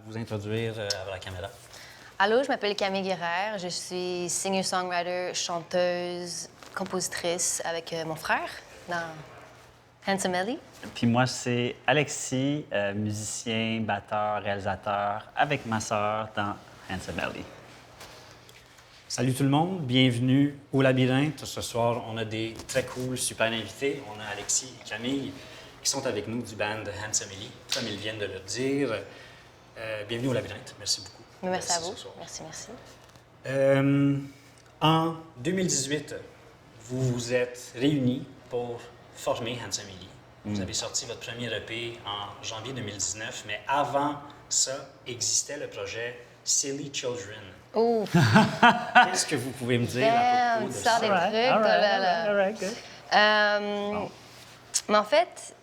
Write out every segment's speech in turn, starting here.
vous introduire à la caméra. Allô, je m'appelle Camille Guerrère. Je suis singer-songwriter, chanteuse, compositrice avec mon frère dans Handsome Ellie. Puis moi, c'est Alexis, musicien, batteur, réalisateur, avec ma sœur dans Handsome Ellie. Salut tout le monde, bienvenue au Labyrinthe. Ce soir, on a des très cool, super invités. On a Alexis et Camille qui sont avec nous du band Handsome Ellie, comme ils viennent de le dire. Bienvenue au Labyrinthe. Merci beaucoup. Merci à vous. Merci. En 2018, vous vous êtes réunis pour former Handsome Ellie. Vous avez sorti votre premier EP en janvier 2019, mais avant ça, existait le projet Silly Children. Oh! Qu'est-ce que vous pouvez me dire à propos de Tu ça? sors des trucs, All right, good. Mais en fait,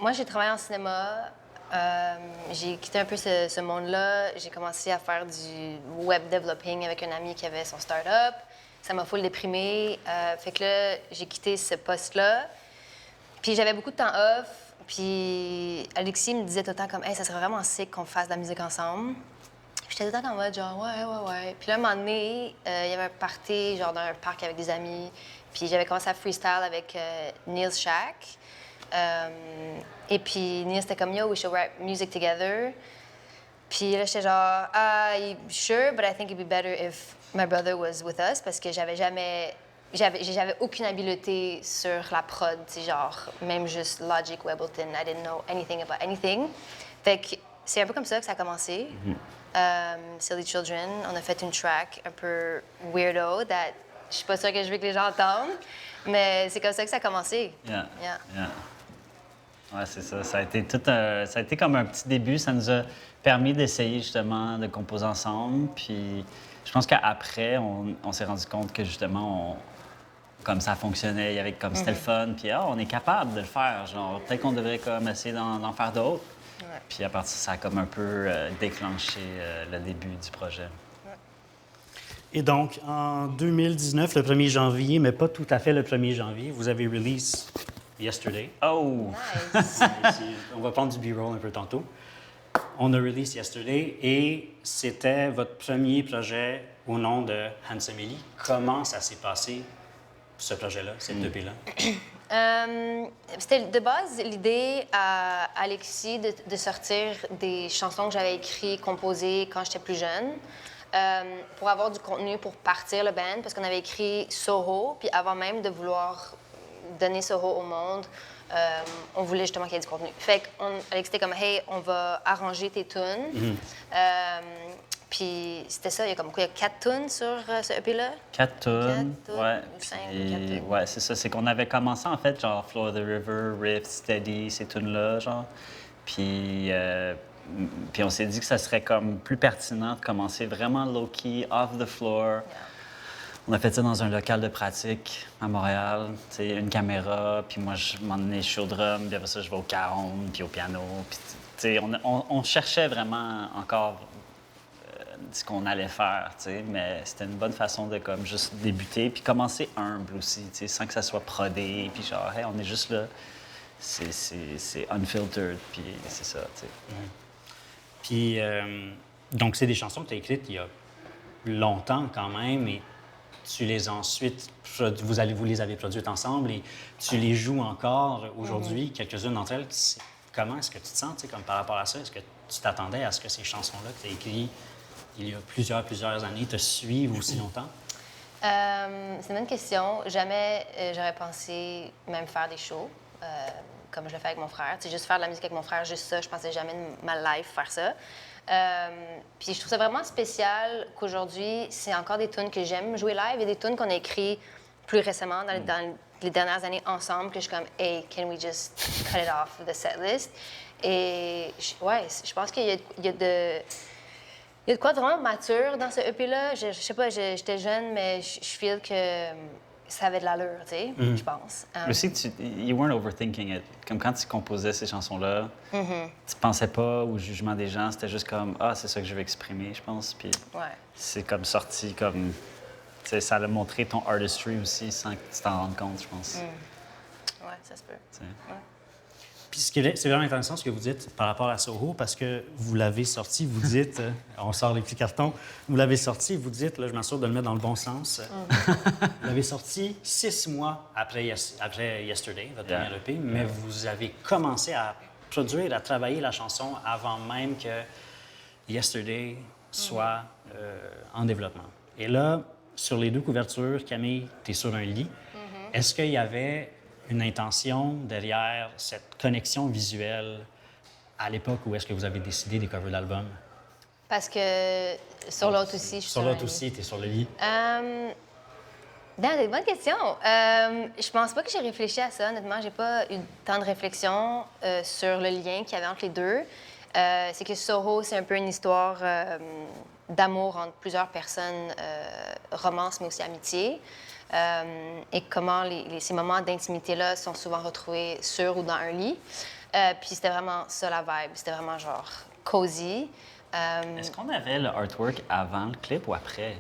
moi, j'ai travaillé en cinéma. J'ai quitté un peu ce monde-là. J'ai commencé à faire du web developing avec un ami qui avait son start-up. Ça m'a full déprimée. Fait que là, j'ai quitté ce poste-là. Puis j'avais beaucoup de temps off. Puis Alexis me disait tout le temps comme « Hey, ça serait vraiment sick qu'on fasse de la musique ensemble. » J'étais tout le temps comme mode genre « Ouais. » Puis là, un moment donné, il y avait un party genre dans un parc avec des amis. Puis j'avais commencé à freestyle avec Neil Shack. Et puis Neil c'était comme « Yo, we should write music together. » Puis là, j'étais genre « Sure, but I think it'd be better if my brother was with us. » Parce que j'avais aucune habileté sur la prod, tu sais, genre, même juste Logic, Ableton, I didn't know anything about anything. Fait que c'est un peu comme ça que ça a commencé. Silly Children, on a fait une track un peu weirdo, that je suis pas sûre que je veux que les gens entendent, mais c'est comme ça que ça a commencé. Yeah. Ouais, c'est ça. Ça a été comme un petit début. Ça nous a permis d'essayer justement de composer ensemble. Puis je pense qu'après, on s'est rendu compte que justement, comme ça fonctionnait, il y avait comme c'était le fun. Puis on est capable de le faire. Genre, peut-être qu'on devrait comme essayer d'en faire d'autres. Ouais. Puis à partir de ça, a comme un peu déclenché le début du projet. Et donc, en 2019, le 1er janvier, mais pas tout à fait le 1er janvier, vous avez release Yesterday. Oh! Nice. On va prendre du B-roll un peu tantôt. On a release Yesterday et c'était votre premier projet au nom de Handsome Ellie. Comment ça s'est passé, ce projet-là, cette EP-là? C'était de base l'idée à Alexis de sortir des chansons que j'avais écrites, composées quand j'étais plus jeune, pour avoir du contenu pour partir le band, parce qu'on avait écrit Soho, puis avant même de vouloir donner Soho au monde, on voulait justement qu'il y ait du contenu. Fait qu'Alexis était comme « Hey, on va arranger tes tunes. Puis c'était ça, il y a comme quoi, il y a 4 tunes sur ce EP-là? 4 tunes, ouais. 5 Puis, 4 tunes. ouais, c'est ça. C'est qu'on avait commencé, en fait, genre Flow of the River, Rift, Steady, ces tunes-là, genre. Puis on s'est dit que ça serait comme plus pertinent de commencer vraiment low-key, off the floor. On a fait ça dans un local de pratique à Montréal, tu sais, une caméra, puis moi, je m'en je suis au drum, puis après ça, je vais au cajon, puis au piano. Puis, tu sais, on cherchait vraiment encore ce qu'on allait faire, tu sais, mais c'était une bonne façon de comme juste débuter, puis commencer humble aussi, tu sais, sans que ça soit prodé, puis genre, hey, on est juste là, c'est unfiltered, puis c'est ça, tu sais. Puis, donc, c'est des chansons que tu as écrites il y a longtemps quand même, et tu les as ensuite, vous les avez produites ensemble et tu les joues encore aujourd'hui, quelques-unes d'entre elles. Comment est-ce que tu te sens, tu sais, comme par rapport à ça? Est-ce que tu t'attendais à ce que ces chansons-là que tu as écrites il y a plusieurs années te suivent aussi longtemps? C'est une bonne question. Jamais j'aurais pensé même faire des shows comme je le fais avec mon frère. Tu sais, juste faire de la musique avec mon frère, juste ça, je pensais jamais de ma life faire ça. Puis je trouve ça vraiment spécial qu'aujourd'hui, c'est encore des tunes que j'aime jouer live et des tunes qu'on a écrites plus récemment dans les dernières années ensemble, que je suis comme « Hey, can we just cut it off the set list? » Et ouais, je pense qu'il y a de quoi de vraiment mature dans ce EP-là. Je sais pas, j'étais jeune, mais je feel que ça avait de l'allure, tu sais, je pense. Aussi, you weren't overthinking it. Comme quand tu composais ces chansons-là, tu pensais pas au jugement des gens, c'était juste comme « Ah, c'est ça que je veux exprimer », je pense. Puis c'est comme sorti comme... Tu sais, ça a montré ton artistry aussi sans que tu t'en rendes compte, je pense. Ouais, ça se peut. Puis c'est vraiment intéressant ce que vous dites par rapport à Soho, parce que vous l'avez sorti, vous dites, on sort les petits cartons, vous l'avez sorti, vous dites, là, je m'assure de le mettre dans le bon sens, vous l'avez sorti 6 mois après Yesterday, votre dernière EP, mais vous avez commencé à produire, à travailler la chanson avant même que Yesterday soit en développement. Et là, sur les 2 couvertures, Camille, tu es sur un lit. Est-ce qu'il y avait une intention derrière cette connexion visuelle à l'époque où est-ce que vous avez décidé des covers d'albums? Parce que sur l'autre aussi, je suis Sur l'autre un aussi, tu es sur le lit. Des bonnes questions. Je pense pas que j'ai réfléchi à ça, honnêtement. J'ai pas eu tant de réflexion sur le lien qu'il y avait entre les deux. C'est que Soho, c'est un peu une histoire d'amour entre plusieurs personnes, romance, mais aussi amitié. Et comment ces moments d'intimité-là sont souvent retrouvés sur ou dans un lit. Puis c'était vraiment ça la vibe. C'était vraiment genre cozy. Est-ce qu'on avait le artwork avant le clip ou après?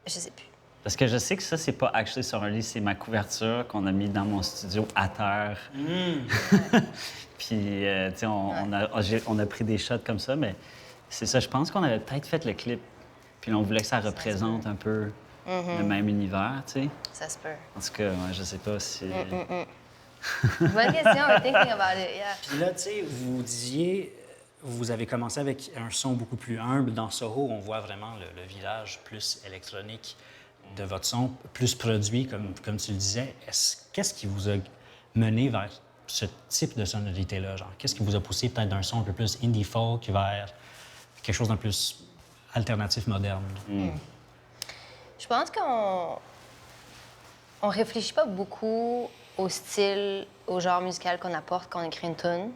Je sais plus. Parce que je sais que ça, c'est pas actually sur un lit, c'est ma couverture qu'on a mis dans mon studio à terre. Puis, tu sais, on a pris des shots comme ça, mais c'est ça, je pense qu'on avait peut-être fait le clip. Puis on voulait que ça représente un peu le même univers, tu sais. Ça se peut. En tout cas, je sais pas si... Bonne question, we're thinking about it, yeah. Puis là, tu sais, vous disiez, vous avez commencé avec un son beaucoup plus humble. Dans Soho, on voit vraiment le village plus électronique de votre son, plus produit, comme tu le disais. Qu'est-ce qui vous a mené vers ce type de sonorité-là? Genre, qu'est-ce qui vous a poussé peut-être d'un son un peu plus indie folk vers quelque chose d'un plus alternatif, moderne? Je pense qu'on réfléchit pas beaucoup au style, au genre musical qu'on apporte quand on écrit une tune.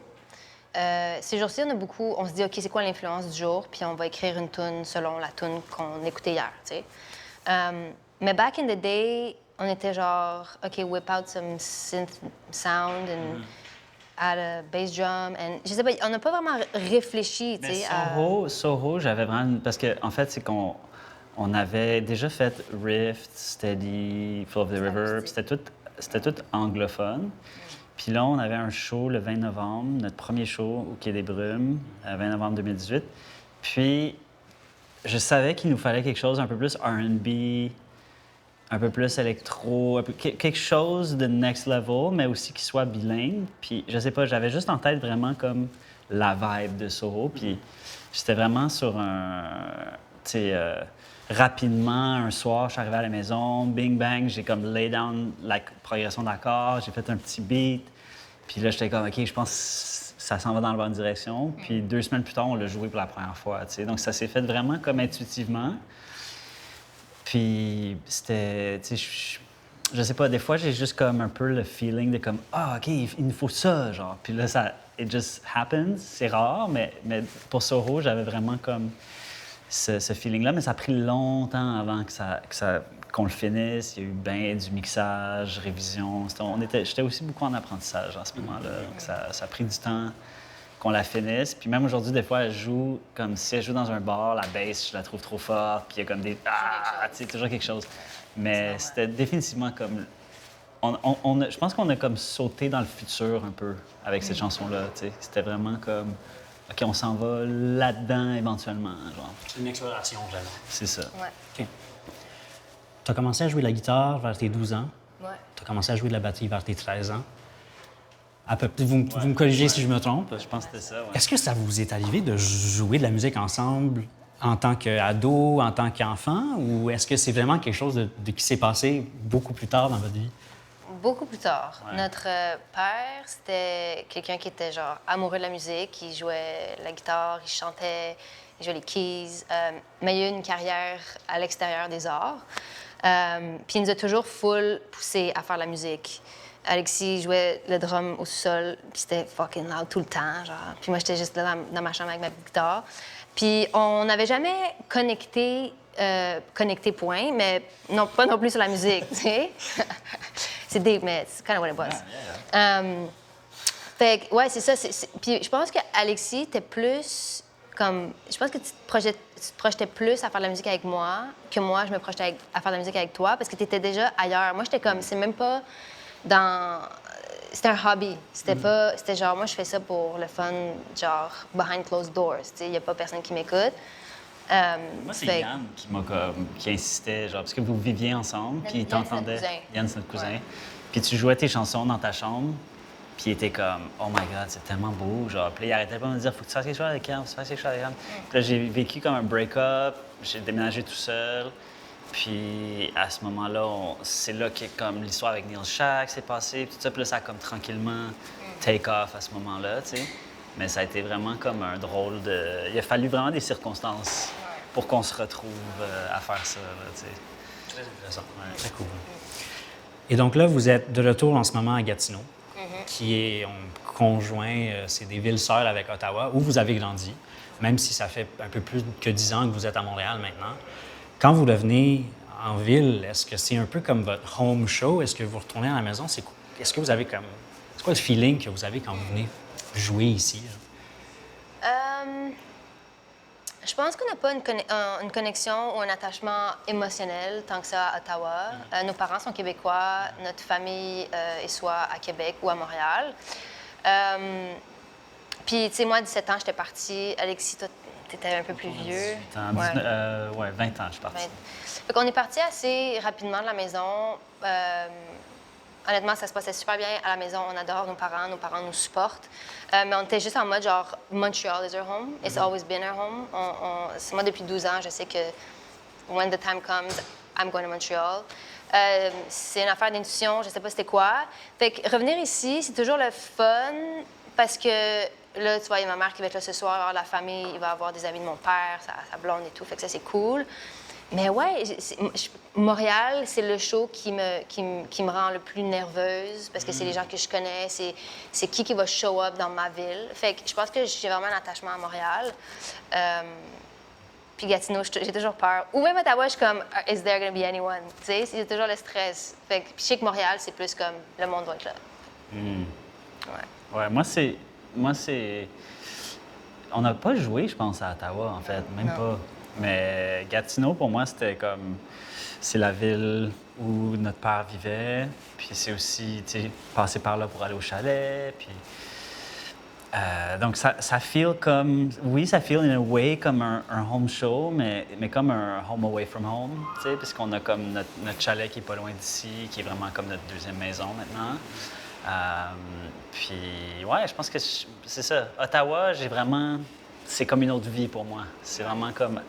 Ces jours-ci, on se dit, OK, c'est quoi l'influence du jour? Puis on va écrire une tune selon la tune qu'on écoutait hier, tu sais. Mais back in the day, on était genre, OK, whip out some synth sound and add a bass drum. And je sais pas, on n'a pas vraiment réfléchi, tu sais. Soho, j'avais vraiment... Parce que en fait, c'est qu'on avait déjà fait Rift, Steady, Flow of the River, puis c'était tout anglophone. Puis là, on avait un show le 20 novembre, notre premier show au Quai des Brumes, le 20 novembre 2018. Puis, je savais qu'il nous fallait quelque chose un peu plus R&B, un peu plus électro, quelque chose de next level, mais aussi qui soit bilingue. Puis, je sais pas, j'avais juste en tête vraiment comme la vibe de Soho. Puis, j'étais vraiment sur tu sais, rapidement, un soir, je suis arrivé à la maison, bing bang, j'ai comme lay down la progression d'accords, j'ai fait un petit beat. Puis là, j'étais comme, OK, je pense que ça s'en va dans la bonne direction. Puis 2 semaines plus tard, on l'a joué pour la première fois, tu sais. Donc, ça s'est fait vraiment comme intuitivement. Puis c'était, tu sais, je sais pas, des fois, j'ai juste comme un peu le feeling de comme, OK, il nous faut ça, genre. Puis là, it just happens. C'est rare, mais pour Soho, j'avais vraiment comme ce feeling-là, mais ça a pris longtemps avant qu'on le finisse. Il y a eu bien du mixage, révision. J'étais aussi beaucoup en apprentissage en ce moment-là. Donc ça a pris du temps qu'on la finisse. Puis même aujourd'hui, des fois, elle joue comme si elle joue dans un bar, la bass, je la trouve trop forte, puis il y a comme des... tu sais, toujours quelque chose. Mais c'était définitivement comme... je pense qu'on a comme sauté dans le futur un peu avec cette chanson-là, tu sais. C'était vraiment comme... OK, on s'en va là-dedans éventuellement, genre. C'est une exploration, vraiment. C'est ça. Ouais. OK. Tu as commencé à jouer la guitare vers tes 12 ans. Ouais. Tu as commencé à jouer de la batterie vers tes 13 ans. Vous me corrigez si je me trompe. Je pense que c'était ça, ouais. Est-ce que ça vous est arrivé de jouer de la musique ensemble en tant qu'ado, en tant qu'enfant, ou est-ce que c'est vraiment quelque chose qui s'est passé beaucoup plus tard dans votre vie? Beaucoup plus tard. Ouais. Notre père, c'était quelqu'un qui était genre amoureux de la musique. Il jouait la guitare, il chantait, il jouait les keys. Mais il a eu une carrière à l'extérieur des arts. Puis il nous a toujours full poussé à faire la musique. Alexis jouait le drum au sol, puis c'était fucking loud tout le temps, genre. Puis moi, j'étais juste là dans ma chambre avec ma guitare. Puis on n'avait jamais connecté point, mais non, pas non plus sur la musique, tu sais. C'est deep, mais c'est kind of what it was. Fait que, ouais, c'est ça. Puis je pense qu'Alexis était plus comme... Je pense que tu te projetais plus à faire de la musique avec moi que moi, je me projetais à faire de la musique avec toi, parce que tu étais déjà ailleurs. Moi, j'étais comme... C'est même pas dans... c'était un hobby. C'était pas... C'était genre, moi, je fais ça pour le fun, genre, behind closed doors. Tu sais, il n'y a pas personne qui m'écoute. Moi, c'est Fait- Yann qui insistait, genre, parce que vous viviez ensemble, puis il Yann, c'est notre t'entendait. cousin. Yann, c'est notre cousin. Ouais. Puis tu jouais tes chansons dans ta chambre, puis il était comme, oh my God, c'est tellement beau. Genre, puis là, il arrêtait pas de me dire, faut que tu fasses quelque chose avec Cam, faut que tu fasses quelque chose avec Cam. Puis là, j'ai vécu comme un break-up, j'ai déménagé tout seul. Puis à ce moment-là, c'est là que comme l'histoire avec Neil Shack s'est passée, puis tout ça. Puis là, ça a comme tranquillement take off à ce moment-là, tu sais. Mais ça a été vraiment comme un drôle de... Il a fallu vraiment des circonstances pour qu'on se retrouve à faire ça, là, tu sais. Très intéressant. Ouais, très cool. Et donc là, vous êtes de retour en ce moment à Gatineau, qui est conjoint, c'est des villes sœurs avec Ottawa, où vous avez grandi, même si ça fait un peu plus que 10 ans que vous êtes à Montréal maintenant. Quand vous revenez en ville, est-ce que c'est un peu comme votre home show? Est-ce que vous retournez à la maison? Est-ce que vous avez comme... C'est quoi le feeling que vous avez quand vous venez jouer ici? Je pense qu'on n'a pas une connexion ou un attachement émotionnel tant que ça à Ottawa. Nos parents sont québécois, notre famille est soit à Québec ou à Montréal. Puis, tu sais, moi, à 17 ans, j'étais partie. Alexis, toi, t'étais un peu plus vieux. 18 ans, Ouais. 20 ans, je suis parti. Fait qu'on est parti assez rapidement de la maison. Honnêtement, ça se passait super bien à la maison. On adore nos parents nous supportent. Mais on était juste en mode genre, Montreal is our home. It's always been our home. Moi, depuis 12 ans, je sais que when the time comes, I'm going to Montreal. C'est une affaire d'intuition, je sais pas c'était quoi. Fait que revenir ici, c'est toujours le fun parce que là, tu vois, il y a ma mère qui va être là ce soir, il va y avoir la famille, il va avoir des amis de mon père, sa blonde et tout. Fait que ça, c'est cool. Mais ouais, Montréal, c'est le show qui me rend le plus nerveuse parce que c'est les gens que je connais, c'est qui va show up dans ma ville. Fait que je pense que j'ai vraiment un attachement à Montréal. Puis Gatineau, j'ai toujours peur. Ou même à Ottawa, je suis comme, is there gonna be anyone? Tu sais, c'est toujours le stress. Fait que je sais que Montréal, c'est plus comme, le monde va être là. Ouais. Ouais, moi, c'est... On n'a pas joué, je pense, à Ottawa, en fait. Même Non. pas. Mais Gatineau, pour moi, c'était comme... C'est la ville où notre père vivait. Puis c'est aussi, tu sais, passer par là pour aller au chalet. Puis... donc, ça feel comme... Oui, ça feel in a way comme un home show, mais comme un home away from home, tu sais, parce qu'on a comme notre chalet qui est pas loin d'ici, qui est vraiment comme notre deuxième maison maintenant. Puis, ouais, je pense que c'est ça. Ottawa, j'ai vraiment... C'est comme une autre vie pour moi. C'est vraiment comme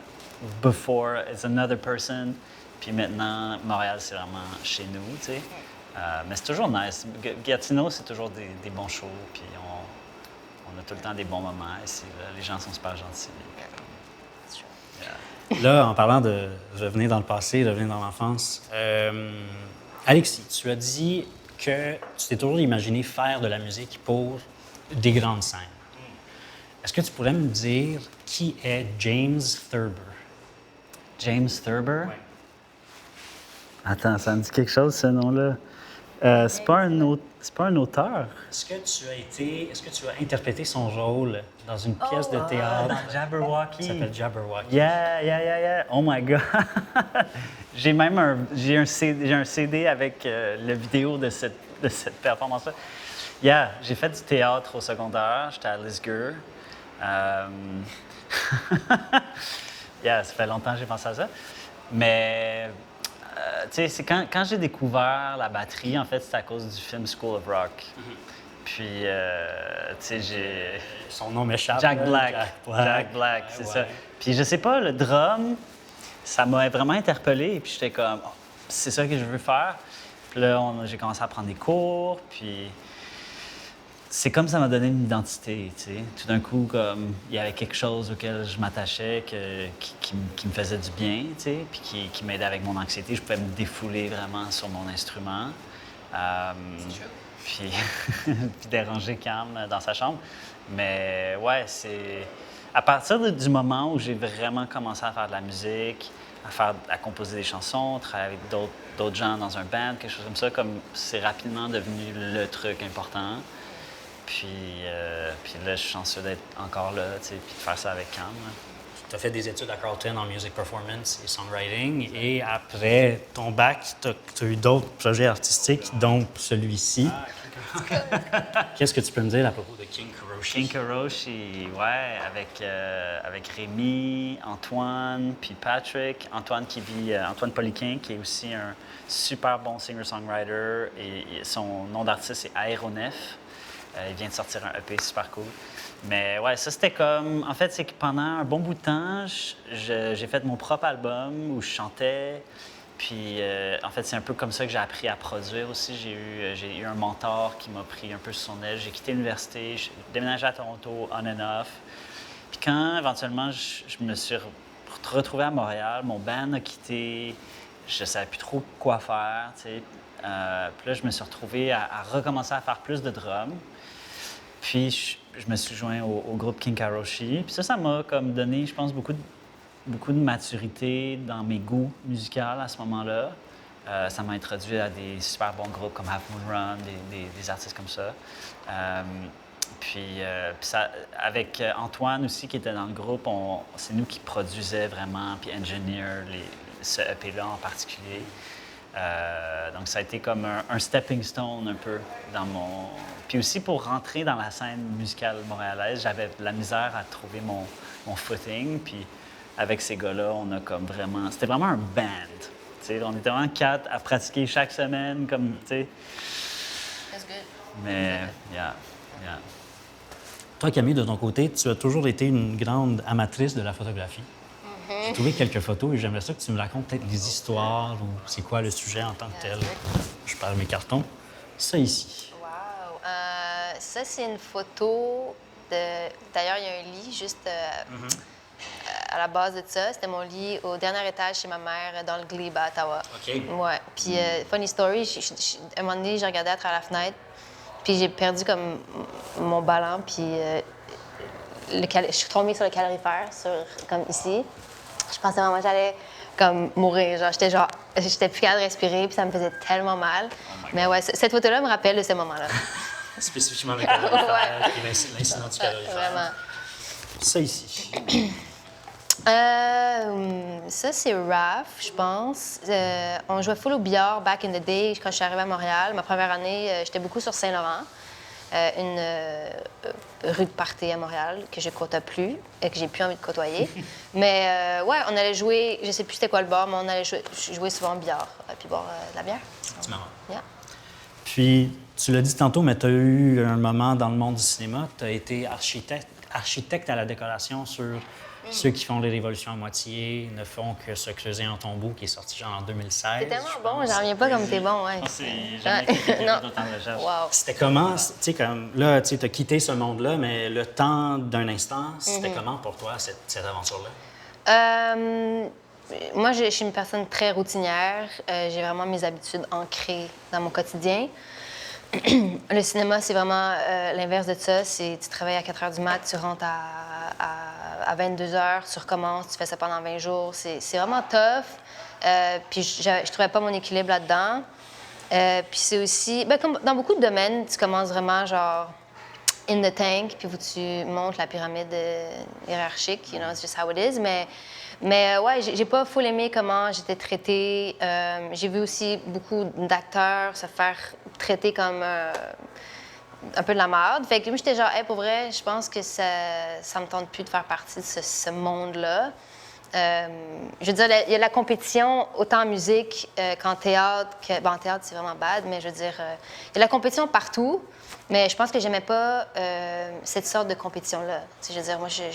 before, it's another person. Puis maintenant, Montréal, c'est vraiment chez nous, tu sais. Mais c'est toujours nice. Gatineau, c'est toujours des bons shows. Puis on a tout le temps des bons moments ici. Là. Les gens sont super gentils. Là, en parlant de revenir dans le passé, revenir dans l'enfance, Alexis, tu as dit que tu t'es toujours imaginé faire de la musique pour des grandes scènes. Est-ce que tu pourrais me dire qui est James Thurber? James Thurber? Ouais. Attends, ça me dit quelque chose, ce nom-là. C'est pas un auteur? Est-ce que tu as interprété son rôle dans une pièce de théâtre Dans Jabberwocky. qui s'appelle Jabberwocky? Yeah. Oh my God. J'ai un CD avec la vidéo de cette performance-là. Yeah, j'ai fait du théâtre au secondaire. J'étais à Lisgur. Yeah, ça fait longtemps que j'ai pensé à ça. Mais, tu sais, c'est quand j'ai découvert la batterie, en fait, c'était à cause du film School of Rock. Puis, tu sais, j'ai... Son nom m'échappe. Jack là, Black. Black. Jack Black, c'est Ouais. ça. Puis je sais pas, le drum, ça m'a vraiment interpellé. Et puis j'étais comme, oh, c'est ça que je veux faire. Puis là, j'ai commencé à prendre des cours. Puis c'est comme ça m'a donné une identité, tu sais. Tout d'un coup, comme, il y avait quelque chose auquel je m'attachais, qui me faisait du bien, tu sais, puis qui m'aidait avec mon anxiété. Je pouvais me défouler vraiment sur mon instrument. Puis, puis déranger Cam dans sa chambre. Mais ouais, c'est... À partir du moment où j'ai vraiment commencé à faire de la musique, à composer des chansons, travailler avec d'autres gens dans un band, quelque chose comme ça, comme c'est rapidement devenu le truc important. Puis là, je suis chanceux d'être encore là, tu sais, puis de faire ça avec Cam. Tu as fait des études à Carleton en music performance et songwriting. Et après ton bac, tu as eu d'autres projets artistiques, dont celui-ci. Qu'est-ce que tu peux me dire à propos de King Kuroshi? King Kuroshi, ouais, avec Rémi, Antoine, puis Patrick. Antoine Poliquin, qui est aussi un super bon singer-songwriter. Et son nom d'artiste, c'est Aéronef. Il vient de sortir un EP super cool. Mais ouais, ça c'était comme... En fait, c'est que pendant un bon bout de temps, j'ai fait mon propre album où je chantais. Puis en fait, c'est un peu comme ça que j'ai appris à produire aussi. J'ai eu un mentor qui m'a pris un peu sur son aile. J'ai quitté l'université, j'ai déménagé à Toronto, on and off. Puis quand éventuellement je me suis retrouvé à Montréal, mon band a quitté, je savais plus trop quoi faire, tu sais. Puis là, je me suis retrouvé à recommencer à faire plus de drums. Puis je me suis joint au groupe King Kuroshi. Puis ça m'a comme donné, je pense, beaucoup de maturité dans mes goûts musicaux à ce moment-là. Ça m'a introduit à des super bons groupes comme Half Moon Run, des artistes comme ça. Puis ça, avec Antoine aussi, qui était dans le groupe, c'est nous qui produisait vraiment, puis engineer ce EP-là en particulier. Donc ça a été comme un stepping stone un peu dans mon... Puis aussi pour rentrer dans la scène musicale montréalaise, j'avais de la misère à trouver mon footing. Puis avec ces gars-là, on a comme vraiment... C'était vraiment un band. T'sais, on était vraiment 4 à pratiquer chaque semaine, comme, tu sais... That's good. Mais, yeah. Toi, Camille, de ton côté, tu as toujours été une grande amatrice de la photographie. J'ai trouvé quelques photos et j'aimerais ça que tu me racontes peut-être les histoires ou c'est quoi le sujet en tant que tel. Je parle mes cartons. Ça ici. Wow! Ça, c'est une photo de... D'ailleurs, il y a un lit juste à la base de ça. C'était mon lit au dernier étage chez ma mère dans le Glebe à Ottawa. OK. Ouais. Puis, funny story, à un moment donné, j'ai regardé à travers la fenêtre, puis j'ai perdu comme mon ballon, puis je suis tombée sur le calorifère, comme ici. Je pensais vraiment que j'allais comme mourir. J'étais plus capable de respirer, puis ça me faisait tellement mal. Mais ouais, cette photo-là me rappelle de ce moment-là. Spécifiquement le calorifère, et l'incident du calorifère. Vraiment. Ça ici. Ça, c'est Raph, je pense. On jouait full au billard back in the day quand je suis arrivée à Montréal. Ma première année, j'étais beaucoup sur Saint-Laurent, une rue de party à Montréal que je ne côtoie plus et que j'ai plus envie de côtoyer. Mais ouais, on allait jouer, je sais plus c'était quoi le bar, mais on allait jouer souvent au billard puis boire de la bière. C'est marrant. Yeah. Puis, tu l'as dit tantôt, mais tu as eu un moment dans le monde du cinéma. Tu as été architecte à la décoration sur Ceux qui font les révolutions à moitié ne font que se creuser en tombeau, qui est sorti genre en 2016. T'es tellement bon, j'en reviens pas comme t'es bon, ouais. C'est jamais quelqu'un d'autre en recherche. Wow. C'était comment, tu sais, comme là, tu as quitté ce monde-là, mais le temps d'un instant, c'était comment pour toi, cette aventure-là? Moi, je suis une personne très routinière. J'ai vraiment mes habitudes ancrées dans mon quotidien. Le cinéma, c'est vraiment l'inverse de ça. Tu travailles à 4 h du mat, tu rentres à 22 h, tu recommences, tu fais ça pendant 20 jours. C'est vraiment tough. Puis je trouvais pas mon équilibre là-dedans. Puis c'est aussi... Ben, comme dans beaucoup de domaines, tu commences vraiment genre in the tank, puis tu montes la pyramide hiérarchique. You know, it's just how it is. Mais ouais, j'ai pas full aimé comment j'étais traitée. J'ai vu aussi beaucoup d'acteurs se faire traiter comme un peu de la merde. Fait que moi, j'étais genre, hey, pour vrai, je pense que ça me tente plus de faire partie de ce monde-là. Je veux dire, il y a la compétition autant en musique qu'en théâtre. En théâtre, c'est vraiment bad, mais je veux dire, il y a la compétition partout. Mais je pense que j'aimais pas cette sorte de compétition-là. Je veux dire, moi, je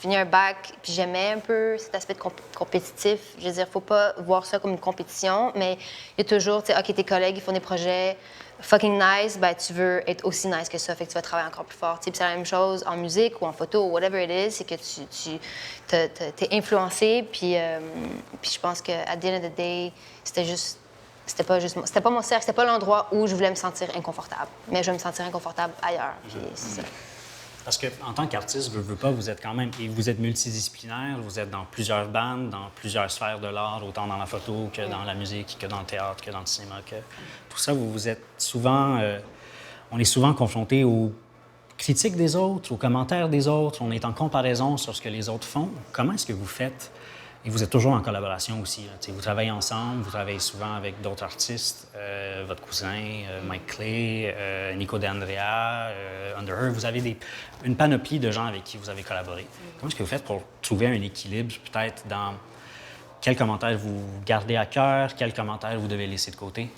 finis un bac, puis j'aimais un peu cet aspect de compétitif. Je veux dire, faut pas voir ça comme une compétition, mais il y a toujours, tu sais, OK, tes collègues, ils font des projets fucking nice, ben tu veux être aussi nice que ça, fait que tu vas travailler encore plus fort. Puis c'est la même chose en musique ou en photo ou whatever it is, c'est que tu t'es influencé, puis je pense qu'à the end of the day, c'était pas mon cercle, c'était pas l'endroit où je voulais me sentir inconfortable. Mais je vais me sentir inconfortable ailleurs. Puis c'est ça. Parce qu'en tant qu'artiste, veux pas, vous êtes quand même... Et vous êtes multidisciplinaire, vous êtes dans plusieurs bandes, dans plusieurs sphères de l'art, autant dans la photo que dans la musique, que dans le théâtre, que dans le cinéma. Tout ça, vous êtes souvent... on est souvent confronté aux critiques des autres, aux commentaires des autres. On est en comparaison sur ce que les autres font. Comment est-ce que vous faites Et vous êtes toujours en collaboration aussi. Là. Vous travaillez ensemble, vous travaillez souvent avec d'autres artistes, votre cousin, Mike Clay, Nico D'Andrea, Under Her. Vous avez une panoplie de gens avec qui vous avez collaboré. Comment est-ce que vous faites pour trouver un équilibre, peut-être dans quels commentaires vous gardez à cœur, quels commentaires vous devez laisser de côté?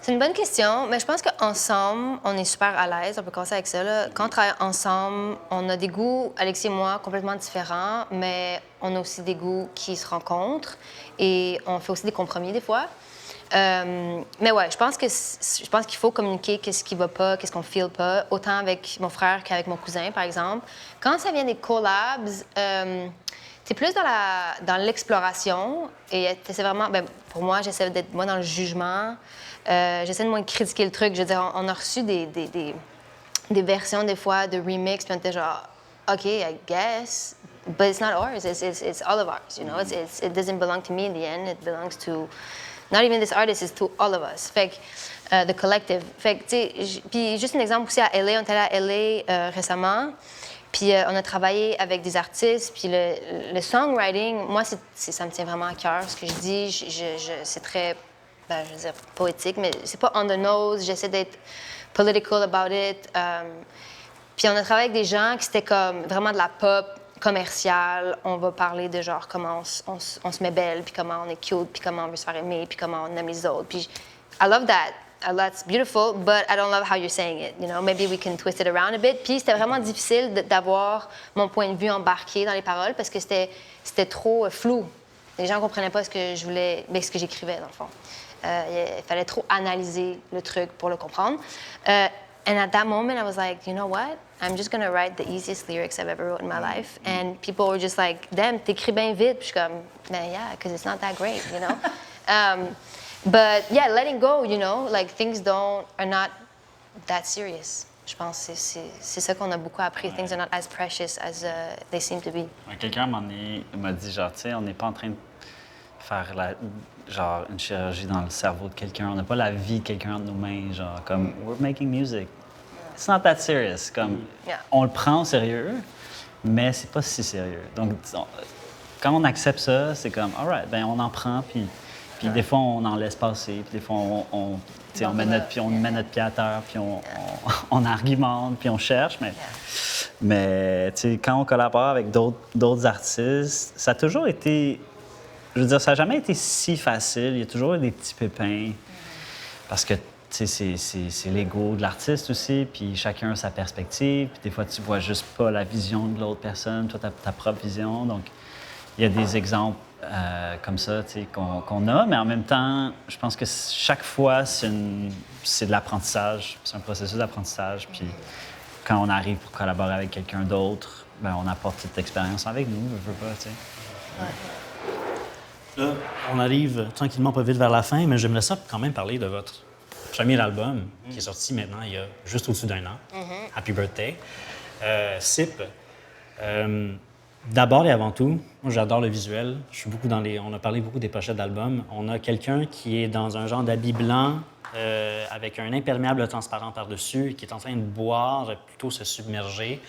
C'est une bonne question, mais je pense qu'ensemble, on est super à l'aise. On peut commencer avec ça. Là. Quand on travaille ensemble, on a des goûts, Alexis et moi, complètement différents, mais on a aussi des goûts qui se rencontrent et on fait aussi des compromis des fois. Mais ouais, je pense qu'il faut communiquer qu'est-ce qui va pas, qu'est-ce qu'on feel pas, autant avec mon frère qu'avec mon cousin, par exemple. Quand ça vient des collabs, t'es plus dans l'exploration et c'est vraiment, pour moi, j'essaie d'être moins dans le jugement. J'essaie de moins critiquer le truc. Je veux dire, on a reçu des versions des fois de remix, puis on était genre, OK, I guess, but it's not ours. It's all of ours, you know? It doesn't belong to me in the end. It belongs to not even this artist, it's to all of us. Fait que, the collective. Fait que, tu sais, puis juste un exemple aussi à LA, on était allé à LA récemment. Puis on a travaillé avec des artistes, puis le songwriting, moi, ça me tient vraiment à cœur. Ce que je dis, c'est très, je veux dire, poétique, mais c'est pas on the nose. J'essaie d'être political about it. Puis on a travaillé avec des gens qui c'était comme vraiment de la pop commerciale. On va parler de genre comment on se met belle, puis comment on est cute, puis comment on veut se faire aimer, puis comment on aime les autres. Puis I love that. That's beautiful, but I don't love how you're saying it. You know, maybe we can twist it around a bit. Puis c'était vraiment difficile d'avoir mon point de vue embarqué dans les paroles parce que c'était trop flou. Les gens ne comprenaient pas ce que je voulais, ce que j'écrivais dans le fond. Il fallait trop analyser le truc pour le comprendre. And at that moment, I was like, you know what? I'm just gonna write the easiest lyrics I've ever wrote in my life. And people were just like, damn, t'écris bien vite. Puis je suis comme, yeah, because it's not that great, you know. But yeah, letting go, you know, like things are not that serious. Je pense que c'est ça qu'on a beaucoup appris. Things are not as precious as they seem to be. Quelqu'un m'a dit, genre, tu sais, on n'est pas en train de faire genre une chirurgie dans le cerveau de quelqu'un. On n'a pas la vie de quelqu'un entre nos mains. Genre, comme, we're making music. It's not that serious. Comme, on le prend au sérieux, mais c'est pas si sérieux. Donc, quand on accepte ça, c'est comme, all right, ben on en prend, puis des fois, on en laisse passer, puis des fois, on met notre pied à terre, puis on argumente, puis on cherche. Mais tu sais, quand on collabore avec d'autres artistes, ça a toujours été... Je veux dire, ça n'a jamais été si facile. Il y a toujours eu des petits pépins. Parce que, tu sais, c'est l'ego de l'artiste aussi, puis chacun a sa perspective. Puis des fois, tu vois juste pas la vision de l'autre personne, toi, ta propre vision. Donc, il y a des exemples comme ça, tu sais, qu'on a. Mais en même temps, je pense que chaque fois, c'est de l'apprentissage. C'est un processus d'apprentissage. Puis quand on arrive pour collaborer avec quelqu'un d'autre, ben on apporte cette expérience avec nous, je veux pas, tu sais. Ouais. Là, on arrive tranquillement pas vite vers la fin, mais j'aimerais ça quand même parler de votre premier album qui est sorti maintenant il y a juste au-dessus d'un an. Happy Birthday. SIP. D'abord et avant tout, moi j'adore le visuel. Je suis beaucoup on a parlé beaucoup des pochettes d'albums. On a quelqu'un qui est dans un genre d'habit blanc avec un imperméable transparent par-dessus, qui est en train de boire, plutôt se submerger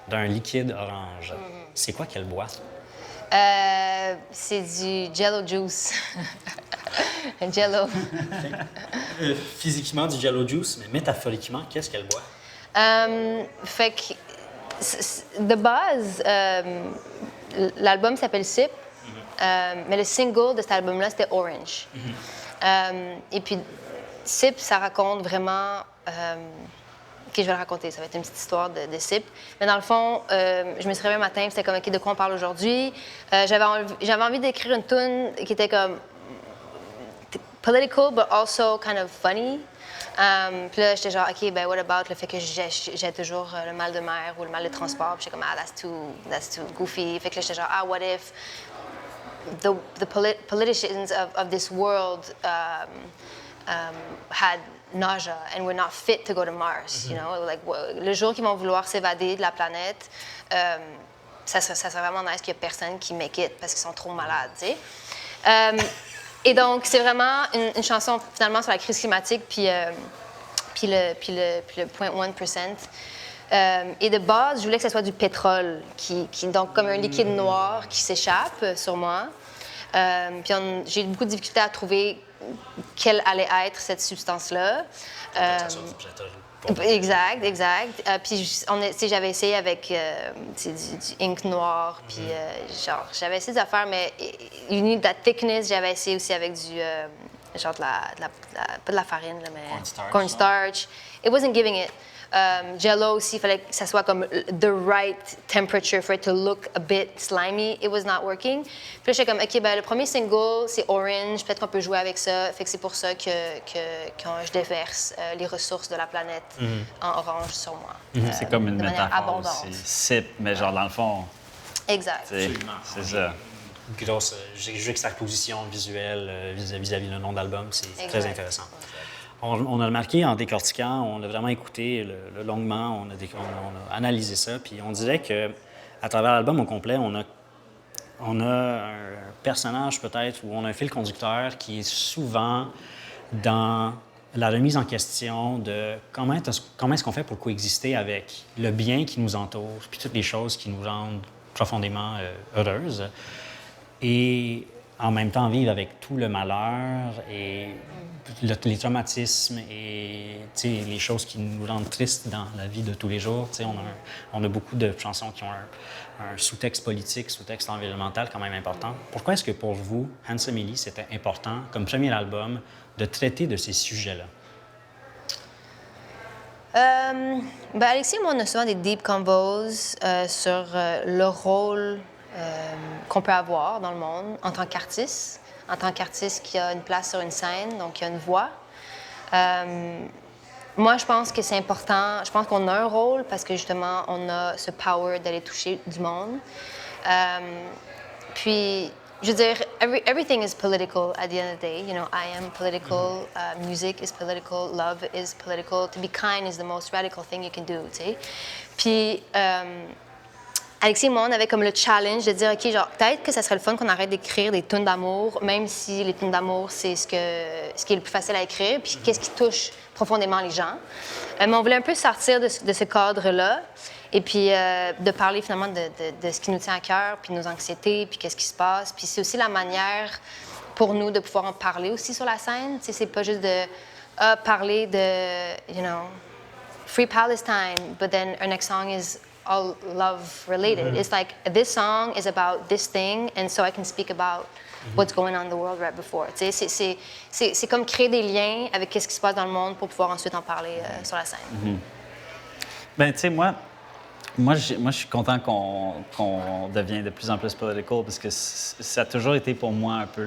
d'un liquide orange. C'est quoi qu'elle boit? C'est du Jello Juice. Jello. Physiquement du Jello Juice, mais métaphoriquement, qu'est-ce qu'elle boit? Fait que, de base, l'album s'appelle SIP, mais le single de cet album-là, c'était Orange. Et puis, SIP, ça raconte vraiment... OK, je vais le raconter. Ça va être une petite histoire de SIP. Mais dans le fond, je me suis réveillée un matin, c'était comme, OK, de quoi on parle aujourd'hui? J'avais envie d'écrire une tune qui était comme political, but also kind of funny. Puis là, j'étais genre, OK, ben what about le fait que j'ai toujours le mal de mer ou le mal de transport? Puis j'étais comme, that's too goofy. Fait que là, j'étais genre, what if the politicians of this world had nausea and we're not fit to go to Mars, you know? Like, le jour qu'ils vont vouloir s'évader de la planète, ça serait vraiment nice qu'il n'y ait personne qui make it parce qu'ils sont trop malades, tu sais. Et donc, c'est vraiment une chanson, finalement, sur la crise climatique puis le 0.1%. Et de base, je voulais que ce soit du pétrole, donc comme un liquide noir qui s'échappe sur moi. Puis j'ai eu beaucoup de difficultés à trouver quelle allait être cette substance-là. Ça sort du pétrole. Exact. Puis j'avais essayé avec du ink noir, puis genre, j'avais essayé de faire, mais you need that thickness. J'avais essayé aussi avec du, genre pas de la farine, là, mais cornstarch. It wasn't giving it. Jello aussi, il fallait que ça soit comme the right temperature for it to look a bit slimy. It was not working. Puis là, j'étais comme, OK, ben le premier single, c'est orange. Peut-être qu'on peut jouer avec ça. Fait que c'est pour ça que je déverse les ressources de la planète en orange sur moi. C'est comme une de manière métaphore abondante. aussi. Sip, mais genre dans le fond, Exact. c'est ça. Grosse juxtaposition visuelle vis-à-vis le nom de l'album. C'est très intéressant. On a remarqué en décortiquant, on a vraiment écouté longuement, on a analysé ça, puis on dirait que à travers l'album au complet, on a un personnage peut-être ou on a un fil conducteur qui est souvent dans la remise en question de comment est-ce qu'on fait pour coexister avec le bien qui nous entoure, puis toutes les choses qui nous rendent profondément heureuses, et en même temps vivre avec tout le malheur et les traumatismes et les choses qui nous rendent tristes dans la vie de tous les jours. On a beaucoup de chansons qui ont un sous-texte politique, sous-texte environnemental quand même important. Pourquoi est-ce que pour vous, Handsome Illy, c'était important, comme premier album, de traiter de ces sujets-là? Alexis et moi, on a souvent des deep combos sur le rôle qu'on peut avoir dans le monde en tant qu'artiste qui a une place sur une scène, donc qui a une voix. Moi, je pense que c'est important. Je pense qu'on a un rôle parce que justement, on a ce power d'aller toucher du monde. Puis, je veux dire, everything is political at the end of the day. You know, I am political, music is political, love is political. To be kind is the most radical thing you can do, tu sais. Puis, Alexis et moi, on avait comme le challenge de dire, OK, genre, peut-être que ça serait le fun qu'on arrête d'écrire des tunes d'amour, même si les tunes d'amour, c'est ce qui est le plus facile à écrire, puis qu'est-ce qui touche profondément les gens. Mais on voulait un peu sortir de ce cadre-là, et puis de parler finalement de ce qui nous tient à cœur, puis nos anxiétés, puis qu'est-ce qui se passe. Puis c'est aussi la manière pour nous de pouvoir en parler aussi sur la scène. Tu sais, c'est pas juste de parler de, you know, Free Palestine, but then our next song is all love related. It's like this song is about this thing, and so I can speak about what's going on in the world right before. Tu sais, c'est comme créer des liens avec ce qui se passe dans le monde pour pouvoir ensuite en parler sur la scène. Ben, tu sais, moi, je suis content qu'on devienne de plus en plus political parce que ça a toujours été pour moi un peu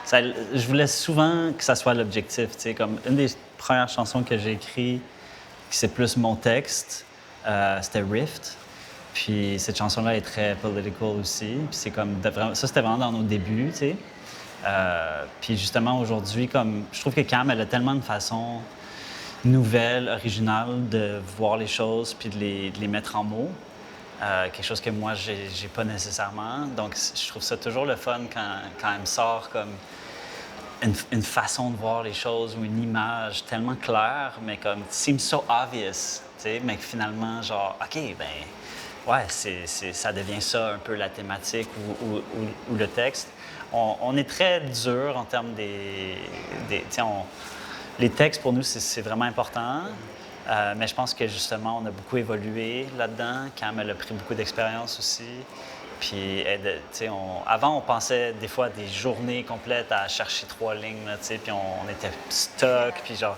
je voulais souvent que ça soit l'objectif. Tu sais, comme une des premières chansons que j'ai écrites, c'est plus mon texte. C'était Rift. Puis cette chanson-là est très political aussi. Puis c'est comme ça, c'était vraiment dans nos débuts, tu sais. Puis justement aujourd'hui, comme je trouve que Cam, elle a tellement de façons nouvelles, originales de voir les choses puis de les mettre en mots. Quelque chose que moi j'ai pas nécessairement. Donc je trouve ça toujours le fun quand elle me sort comme une façon de voir les choses ou une image tellement claire, mais comme seems so obvious. Mais que finalement, genre, OK, ben, ouais, ça devient ça un peu la thématique ou le texte. On est très dur en termes les textes, pour nous, c'est vraiment important. Mais je pense que justement, on a beaucoup évolué là-dedans. Cam, elle a pris beaucoup d'expérience aussi. Puis, avant, on pensait des fois des journées complètes à chercher 3 lignes, puis on était stuck, puis genre...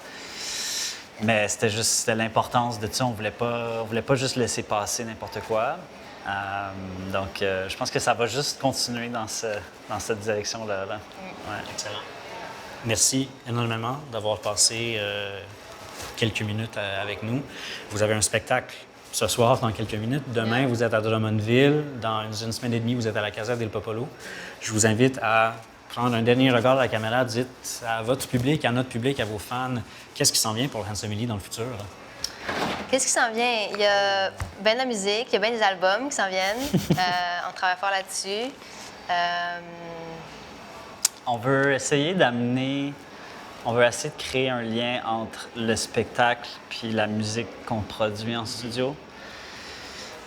Mais c'était l'importance de ça. On voulait pas juste laisser passer n'importe quoi. Donc, je pense que ça va juste continuer dans cette direction-là. Là. Ouais. Excellent. Merci énormément d'avoir passé quelques minutes avec nous. Vous avez un spectacle ce soir dans quelques minutes. Demain, vous êtes à Drummondville. Dans une semaine et demie, vous êtes à la Casa del Popolo. Je vous invite à prendre un dernier regard à la caméra. Dites à votre public, à notre public, à vos fans, qu'est-ce qui s'en vient pour Handsome Illy dans le futur? Qu'est-ce qui s'en vient? Il y a bien de la musique, il y a bien des albums qui s'en viennent. On travaille fort là-dessus. On veut essayer d'amener on veut essayer de créer un lien entre le spectacle puis la musique qu'on produit en studio.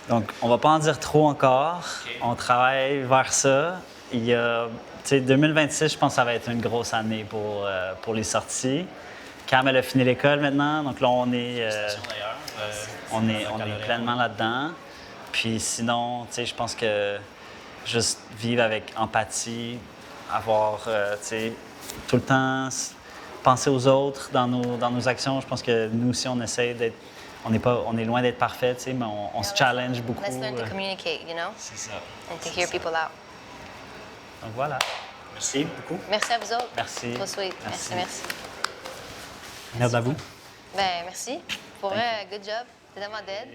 Donc, on va pas en dire trop encore. Okay. On travaille vers ça. Il y a, 2026, je pense que ça va être une grosse année pour les sorties. Cam, elle a fini l'école maintenant, donc là, on est pleinement là-dedans. Puis sinon, je pense que juste vivre avec empathie, avoir, tout le temps penser aux autres dans nos actions. Je pense que nous aussi, on essaie d'être... On est loin d'être parfait, mais on se challenge beaucoup. Let's learn to communicate, you know? C'est ça. And to hear people out. Donc voilà. Merci beaucoup. Merci à vous autres. Merci. Trop sweet. Merci. Merci à vous. Ben, merci. Pour vrai, good job. C'est tellement dead.